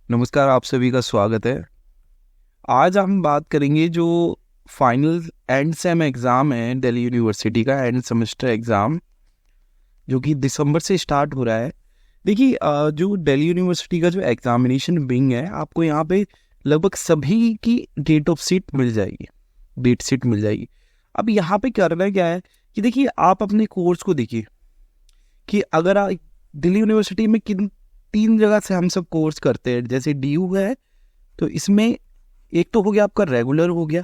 नमस्कार, आप सभी का स्वागत है। आज हम बात करेंगे जो फाइनल एंड सेम एग्ज़ाम है दिल्ली यूनिवर्सिटी का एंड सेमेस्टर एग्ज़ाम, जो कि दिसंबर से स्टार्ट हो रहा है। देखिए, जो दिल्ली यूनिवर्सिटी का जो एग्ज़ामिनेशन विंग है, आपको यहाँ पे लगभग सभी की डेट शीट मिल जाएगी। अब यहाँ पे करना क्या है कि देखिए, आप अपने कोर्स को देखिए कि अगर दिल्ली यूनिवर्सिटी में किन 3 जगह से हम सब कोर्स करते हैं। जैसे DU है, तो इसमें एक तो हो गया आपका रेगुलर, हो गया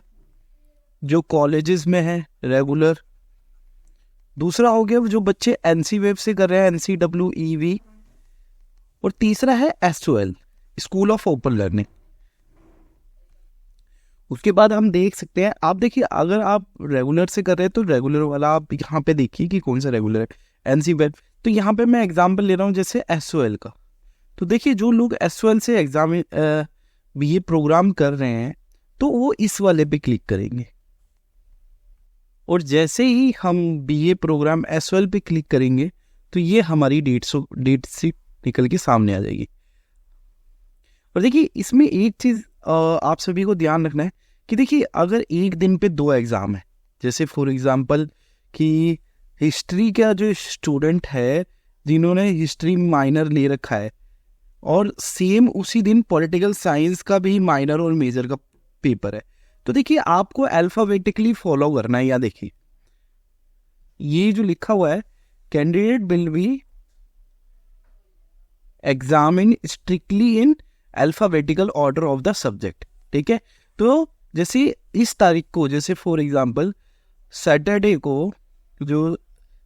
जो कॉलेजेस में है रेगुलर। दूसरा हो गया जो बच्चे NC वेब से कर रहे हैं, NCEEV। और तीसरा है SOL, school of open learning. उसके बाद हम देख सकते हैं, आप देखिए अगर आप रेगुलर से कर रहे हैं तो रेगुलर वाला आप यहाँ पे देखिए कि कौन सा रेगुलर है, NC वेब। तो यहाँ पे मैं एग्जाम्पल ले रहा हूँ जैसे SOL का। तो देखिए, जो लोग SOL से एग्जाम BA प्रोग्राम कर रहे हैं तो वो इस वाले पे क्लिक करेंगे, और जैसे ही हम BA प्रोग्राम SOL पे क्लिक करेंगे तो ये हमारी डेट शीट निकल के सामने आ जाएगी। और देखिए, इसमें एक चीज़ आप सभी को ध्यान रखना है कि देखिए, अगर एक दिन पे 2 एग्ज़ाम है, जैसे फॉर एग्जांपल कि हिस्ट्री का जो स्टूडेंट है जिन्होंने हिस्ट्री माइनर ले रखा है, और सेम उसी दिन पॉलिटिकल साइंस का भी माइनर और मेजर का पेपर है, तो देखिए आपको अल्फ़ाबेटिकली फॉलो करना है। या देखिए, ये जो लिखा हुआ है, candidate will be examine strictly in alphabetical order of the subject. ठीक है, तो जैसे इस तारीख को, जैसे फॉर एग्जांपल सैटरडे को जो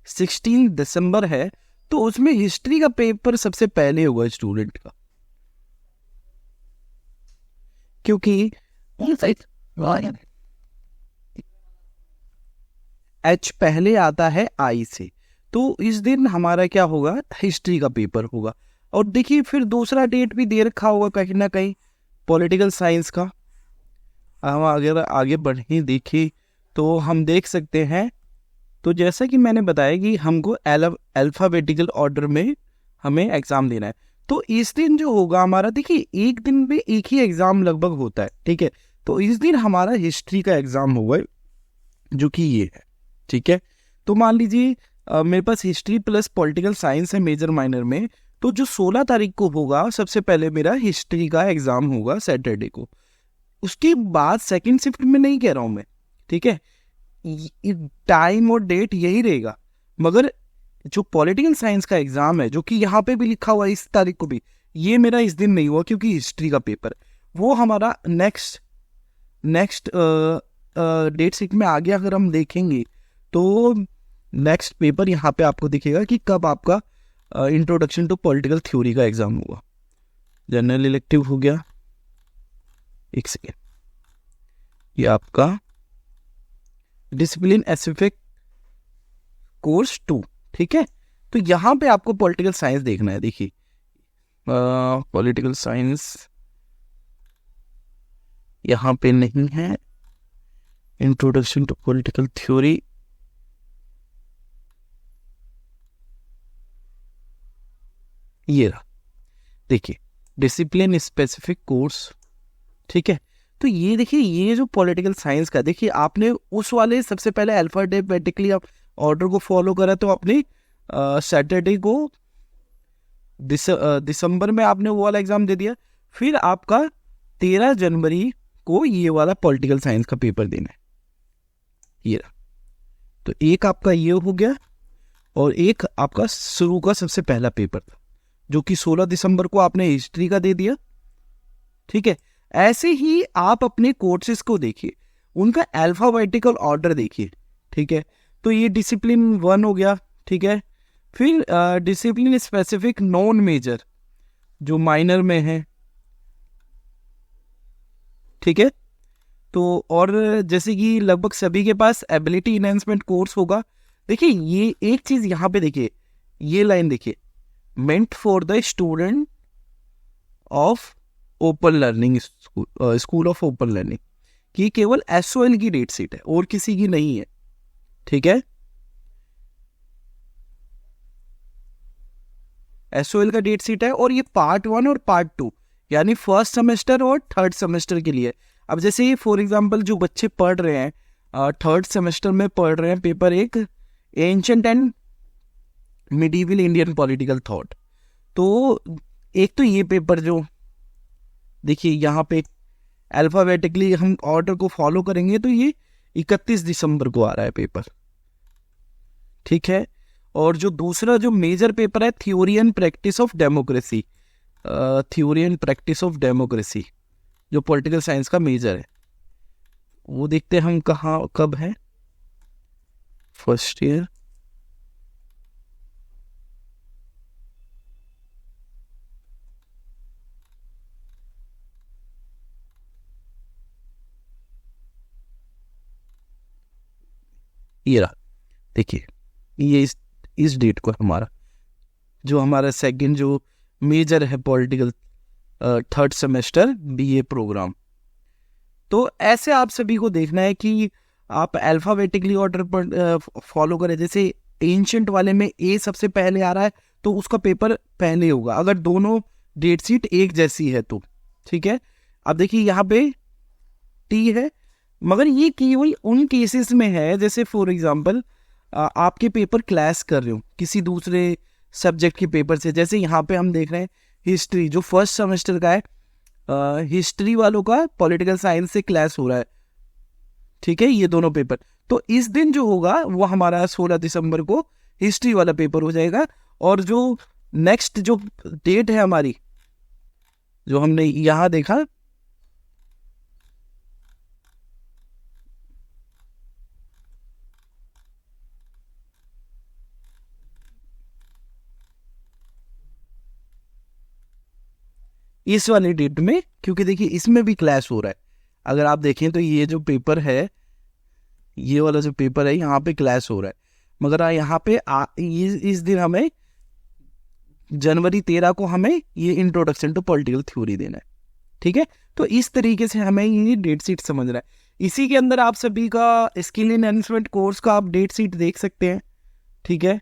16 दिसंबर है, तो उसमें हिस्ट्री का पेपर सबसे पहले होगा स्टूडेंट का, क्योंकि H पहले आता है I से। तो इस दिन हमारा क्या होगा, हिस्ट्री का पेपर होगा। और देखिए, फिर दूसरा डेट भी दे रखा होगा कहीं ना कहीं पॉलिटिकल साइंस का। हम अगर आगे बढ़े देखें तो हम देख सकते हैं, तो जैसा कि मैंने बताया कि हमको अल्फ़ाबेटिकल ऑर्डर में हमें एग्ज़ाम देना है। तो इस दिन जो होगा हमारा, देखिए एक दिन में एक ही एग्ज़ाम लगभग होता है। ठीक है, तो इस दिन हमारा हिस्ट्री का एग्ज़ाम होगा, जो कि ये है। ठीक है, तो मान लीजिए मेरे पास हिस्ट्री प्लस पॉलिटिकल साइंस है मेजर माइनर में, तो जो 16 तारीख को होगा सबसे पहले मेरा हिस्ट्री का एग्ज़ाम होगा सैटरडे को। उसके बाद सेकंड शिफ्ट में नहीं कह रहा हूँ मैं, ठीक है, टाइम और डेट यही रहेगा, मगर जो पॉलिटिकल साइंस का एग्ज़ाम है, जो कि यहाँ पे भी लिखा हुआ है इस तारीख को भी, ये मेरा इस दिन नहीं हुआ क्योंकि हिस्ट्री का पेपर वो हमारा नेक्स्ट डेट शीट में आगे अगर हम देखेंगे तो नेक्स्ट पेपर यहाँ पे आपको दिखेगा कि कब आपका इंट्रोडक्शन टू पॉलिटिकल थ्योरी का एग्ज़ाम हुआ। जनरल इलेक्टिव हो गया, एक सेकेंड, ये आपका डिसिप्लिन स्पेसिफिक कोर्स 2। ठीक है, तो यहाँ पे आपको पॉलिटिकल साइंस देखना है। देखिए, पॉलिटिकल साइंस यहाँ पे नहीं है, इंट्रोडक्शन टू पॉलिटिकल थ्योरी ये रहा। देखिए, डिसिप्लिन स्पेसिफिक कोर्स। ठीक है, तो ये देखिए, ये जो पॉलिटिकल साइंस का, देखिए आपने उस वाले सबसे पहले अल्फाबेटिकली आप ऑर्डर को फॉलो करा, तो आपने सैटरडे को दिसंबर में आपने वो वाला एग्जाम दे दिया। फिर आपका 13 जनवरी को ये वाला पॉलिटिकल साइंस का पेपर देना है, ये रहा। तो एक आपका ये हो गया, और एक आपका शुरू का सबसे पहला पेपर था जो कि 16 दिसंबर को आपने हिस्ट्री का दे दिया। ठीक है, ऐसे ही आप अपने कोर्सेज को देखिए, उनका अल्फाबेटिकल ऑर्डर देखिए। ठीक है, तो ये डिसिप्लिन 1 हो गया। ठीक है, फिर डिसिप्लिन स्पेसिफिक नॉन मेजर जो माइनर में है। ठीक है, तो और जैसे कि लगभग सभी के पास एबिलिटी इनहेंसमेंट कोर्स होगा। देखिए, ये एक चीज यहाँ पे देखिए, ये लाइन देखिए, meant for the student of open learning, school of open learning, कि केवल SOL की डेट शीट है और किसी की नहीं है। ठीक है, SOL का डेट शीट है, और ये पार्ट 1 और पार्ट 2 यानी फर्स्ट सेमेस्टर और थर्ड सेमेस्टर के लिए। अब जैसे फॉर एग्जांपल जो बच्चे पढ़ रहे हैं थर्ड सेमेस्टर में पढ़ रहे हैं पेपर एक ancient and medieval Indian political thought, तो एक तो ये पेपर जो देखिए यहाँ पे अल्फ़ाबेटिकली हम ऑर्डर को फॉलो करेंगे तो ये 31 दिसंबर को आ रहा है पेपर, ठीक है। और जो दूसरा जो मेजर पेपर है theory and practice of democracy, theory and practice of democracy जो पॉलिटिकल साइंस का मेजर है, वो देखते हैं हम कहाँ कब है, फर्स्ट ईयर। ये रहा, देखिए ये इस डेट को हमारा जो हमारा सेकंड जो मेजर है political third semester BA programme. तो ऐसे आप सभी को देखना है कि आप अल्फ़ाबेटिकली ऑर्डर पर फॉलो करें। जैसे एंशंट वाले में ए सबसे पहले आ रहा है तो उसका पेपर पहले होगा, अगर दोनों डेट शीट एक जैसी है तो, ठीक है। अब देखिए यहाँ पे टी है, मगर ये केवल उन केसेस में है जैसे फॉर एग्जांपल आपके पेपर क्लैश कर रहे हो किसी दूसरे सब्जेक्ट के पेपर से। जैसे यहाँ पे हम देख रहे हैं हिस्ट्री जो फर्स्ट सेमेस्टर का है, हिस्ट्री वालों का पॉलिटिकल साइंस से क्लैश हो रहा है, ठीक है, ये दोनों पेपर। तो इस दिन जो होगा वो हमारा 16 दिसंबर को हिस्ट्री वाला पेपर हो जाएगा। और जो नेक्स्ट जो डेट है हमारी जो हमने यहाँ देखा, इस वाली डेट में, क्योंकि देखिए इसमें भी क्लैश हो रहा है। अगर आप देखें तो ये जो पेपर है, ये वाला जो पेपर है यहाँ पे क्लैश हो रहा है, मगर यहाँ पे इस दिन हमें जनवरी 13 को हमें ये इंट्रोडक्शन टू पॉलिटिकल थ्योरी देना है, ठीक है। तो इस तरीके से हमें ये डेट शीट समझना है। इसी के अंदर आप सभी का स्किल एनहांसमेंट कोर्स का आप डेट शीट देख सकते हैं, ठीक है।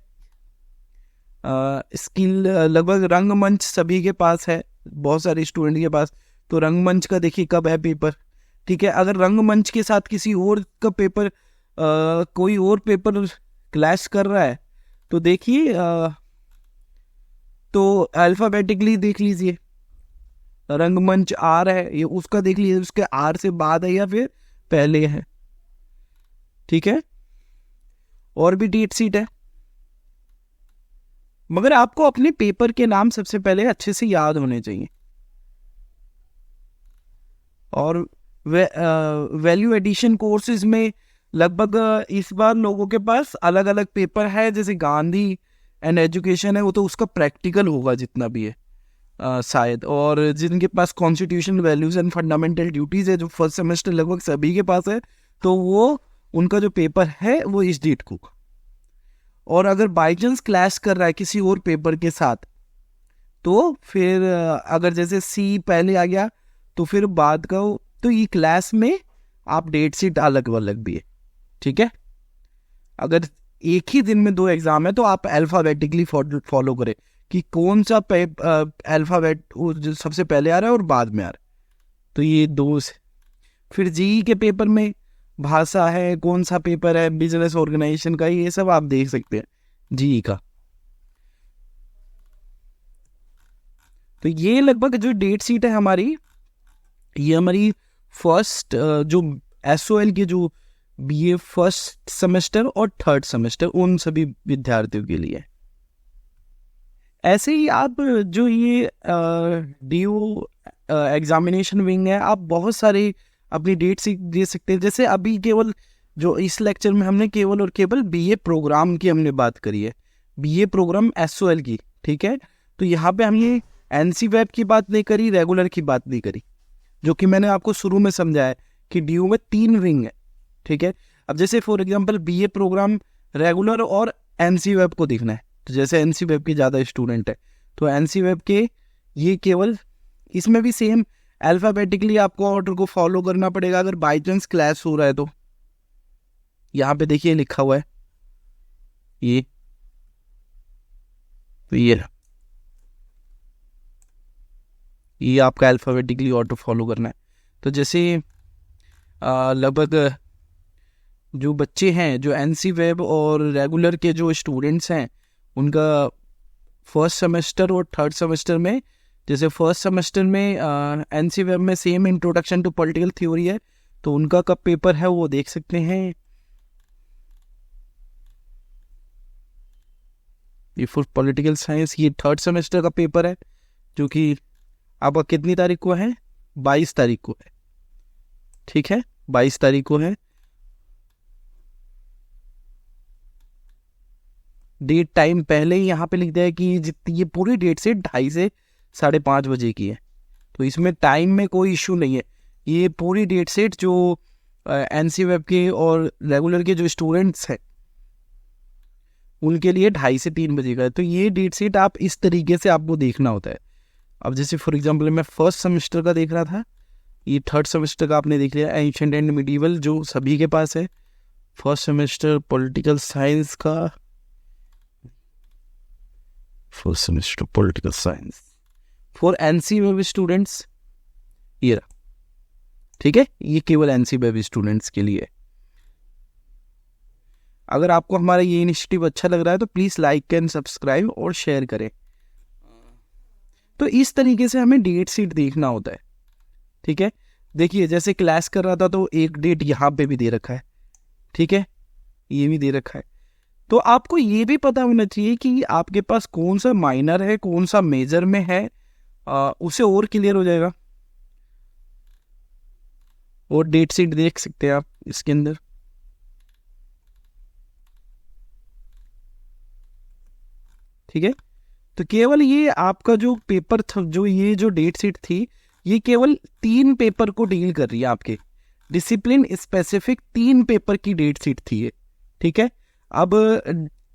स्किल लगभग रंगमंच सभी के पास है, बहुत सारे स्टूडेंट के पास। तो रंगमंच का देखिए कब है पेपर, ठीक है। अगर रंगमंच के साथ किसी और का पेपर कोई और पेपर क्लैश कर रहा है तो देखिए तो अल्फ़ाबेटिकली देख लीजिए, रंगमंच आर है ये उसका देख लीजिए, उसके आर से बाद है या फिर पहले है, ठीक है। और भी डेट शीट है, मगर आपको अपने पेपर के नाम सबसे पहले अच्छे से याद होने चाहिए। और वैल्यू एडिशन कोर्सेज में लगभग इस बार लोगों के पास अलग अलग पेपर है। जैसे गांधी एंड एजुकेशन है वो तो उसका प्रैक्टिकल होगा जितना भी है शायद। और जिनके पास constitution values and fundamental duties है जो फर्स्ट सेमेस्टर लगभग सभी के पास है, तो वो उनका जो पेपर है वो इस डेट को। और अगर बाई चांस क्लैश कर रहा है किसी और पेपर के साथ तो फिर अगर जैसे सी पहले आ गया तो फिर बाद का तो ये क्लास में आप डेट शीट अलग अलग भी है, ठीक है। अगर एक ही दिन में दो एग्जाम है तो आप अल्फ़ाबेटिकली फॉलो करें कि कौन सा अल्फ़ाबेट जो सबसे पहले आ रहा है और बाद में आ रहा है, तो ये दो। फिर जी के पेपर में भाषा है, कौन सा पेपर है बिजनेस ऑर्गेनाइजेशन का, ये सब आप देख सकते हैं जी का। तो ये लगभग जो डेट शीट है हमारी, ये हमारी फर्स्ट जो SOL के जो BA फर्स्ट सेमेस्टर और थर्ड सेमेस्टर उन सभी विद्यार्थियों के लिए। ऐसे ही आप जो ये DO एग्जामिनेशन विंग है, आप बहुत सारे अपनी डेट शीट दे सकते हैं। जैसे अभी केवल जो इस लेक्चर में हमने केवल और केवल BA प्रोग्राम की हमने बात करी है, BA प्रोग्राम SOL की, ठीक है। तो यहाँ पे हम ये NC वेब की बात नहीं करी, रेगुलर की बात नहीं करी, जो कि मैंने आपको शुरू में समझाया कि DO में 3 विंग है, ठीक है। अब जैसे for example BA programme regular और NC वेब को देखना है, तो जैसे NC वेब के ज़्यादा स्टूडेंट है तो NC वेब के ये केवल इसमें भी सेम अल्फ़ाबेटिकली आपको ऑर्डर को फॉलो करना पड़ेगा। अगर बाई चांस क्लैश हो रहा है तो यहाँ पे देखिए लिखा हुआ है ये, तो ये ये आपका अल्फ़ाबेटिकली ऑटो फॉलो करना है। तो जैसे लगभग जो बच्चे हैं, जो एनसी वेब और रेगुलर के जो स्टूडेंट्स हैं, उनका फर्स्ट सेमेस्टर और थर्ड सेमेस्टर में, जैसे फर्स्ट सेमेस्टर में एनसी वेब में same introduction to political theory है, तो उनका कब पेपर है वो देख सकते हैं। ये फॉर पॉलिटिकल साइंस, ये थर्ड सेमेस्टर का पेपर है, जो कि आपका कितनी तारीख को है? 22 तारीख को है, ठीक है, 22 तारीख को है। डेट टाइम पहले ही यहाँ पे लिख दिया है कि जितनी ये पूरी डेट से 2:30 से 5:30 बजे की है, तो इसमें टाइम में कोई इशू नहीं है। ये पूरी डेट सेट जो एनसी वेब के और रेगुलर के जो स्टूडेंट्स हैं उनके लिए 2:30 से 3 बजे का है। तो ये डेट सेट आप इस तरीके से आपको देखना होता है। अब जैसे फॉर एग्जांपल मैं फर्स्ट सेमेस्टर का देख रहा था, ये थर्ड सेमेस्टर का आपने देख लिया, एंशिएंट एंड मिडीवल जो सभी के पास है। फर्स्ट सेमेस्टर पॉलिटिकल साइंस का, first semester political science for NC web students, ये रहा, ठीक है, ये केवल एनसी वेब स्टूडेंट्स के लिए। अगर आपको हमारा ये इनिशिएटिव अच्छा लग रहा है तो प्लीज़ लाइक एंड सब्सक्राइब और शेयर करें। तो इस तरीके से हमें डेट शीट देखना होता है, ठीक है। देखिए जैसे क्लास कर रहा था तो एक डेट यहाँ पे भी दे रखा है, ठीक है, ये भी दे रखा है। तो आपको ये भी पता होना चाहिए कि आपके पास कौन सा माइनर है, कौन सा मेजर में है, उसे और क्लियर हो जाएगा। और डेट शीट देख सकते हैं आप इसके अंदर, ठीक है। तो केवल ये आपका जो पेपर था, जो ये जो डेट शीट थी, ये केवल 3 पेपर को डील कर रही है, आपके डिसिप्लिन स्पेसिफिक 3 पेपर की डेट शीट थी ये, ठीक है। अब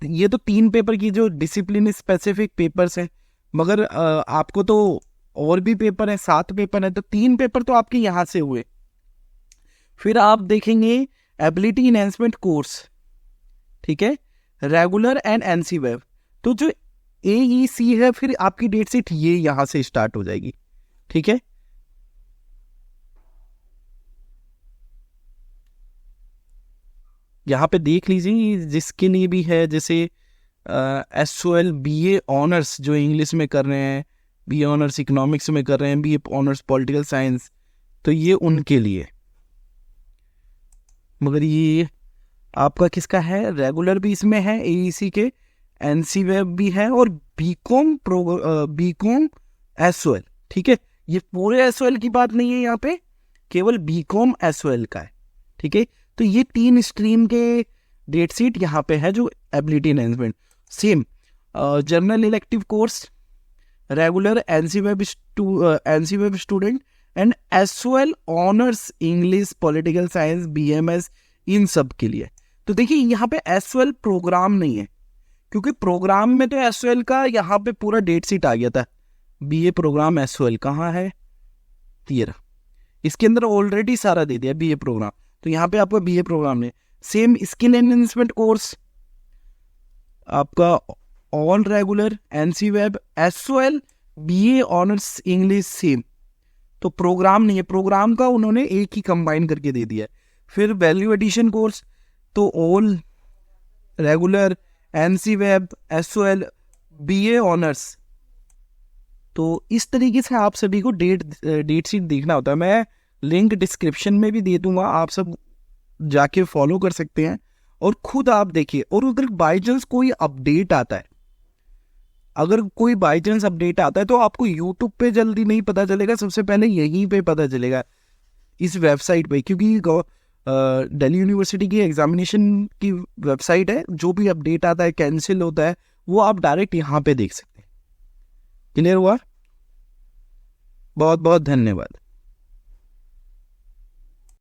ये तो 3 पेपर की जो डिसिप्लिन स्पेसिफिक पेपर्स हैं, मगर आपको तो और भी पेपर है, 7 पेपर है, तो 3 पेपर तो आपके यहाँ से हुए। फिर आप देखेंगे एबिलिटी इनहेंसमेंट कोर्स, ठीक है, रेगुलर एंड एनसी वेब, तो जो AEC है, फिर आपकी डेट शीट ये यहां से स्टार्ट हो जाएगी, ठीक है। यहाँ पे देख लीजिए जिसके लिए भी है, जैसे SOL BA ऑनर्स जो इंग्लिश में कर रहे हैं, BA ऑनर्स इकोनॉमिक्स में कर रहे हैं, BA ऑनर्स पॉलिटिकल साइंस, तो ये उनके लिए। मगर ये आपका किसका है? रेगुलर भी इसमें है AEC के, एनसी वेब भी है, और बीकॉम SOL, ठीक है। ये पूरे SOL की बात नहीं है यहाँ पे, केवल बीकॉम SOL का है, ठीक है। तो ये 3 स्ट्रीम के डेट शीट यहाँ पे है जो ability enhancement. Same journal elective course, regular NC web student and SOL honours English political science BMS, इन सब के लिए। तो देखिए यहाँ पे SOL प्रोग्राम नहीं है, क्योंकि प्रोग्राम में तो SOL का यहाँ पे पूरा डेट शीट आ गया था। BA प्रोग्राम SOL कहाँ है? ये रहा, इसके अंदर ऑलरेडी सारा दे दिया BA प्रोग्राम, तो यहाँ पे आपका BA प्रोग्राम नहीं। सेम स्किल एनहेंसमेंट कोर्स आपका all regular NC web SOL BA honours English, same, तो प्रोग्राम नहीं है, प्रोग्राम का उन्होंने एक ही कंबाइन करके दे दिया है। फिर वैल्यू एडिशन कोर्स, तो all regular NC web SOL BA honours. तो इस तरीके से आप सभी को डेट शीट देखना होता है। मैं लिंक डिस्क्रिप्शन में भी दे दूंगा, आप सब जाके फॉलो कर सकते हैं और खुद आप देखिए। और अगर बाई चांस कोई अपडेट आता है, तो आपको यूट्यूब पे जल्दी नहीं पता चलेगा, सबसे पहले यहीं पे पता चलेगा, इस वेबसाइट पे, क्योंकि दिल्ली यूनिवर्सिटी की एग्जामिनेशन की वेबसाइट है। जो भी अपडेट आता है, कैंसिल होता है, वो आप डायरेक्ट यहाँ पे देख सकते हैं। क्लियर हुआ? बहुत बहुत धन्यवाद।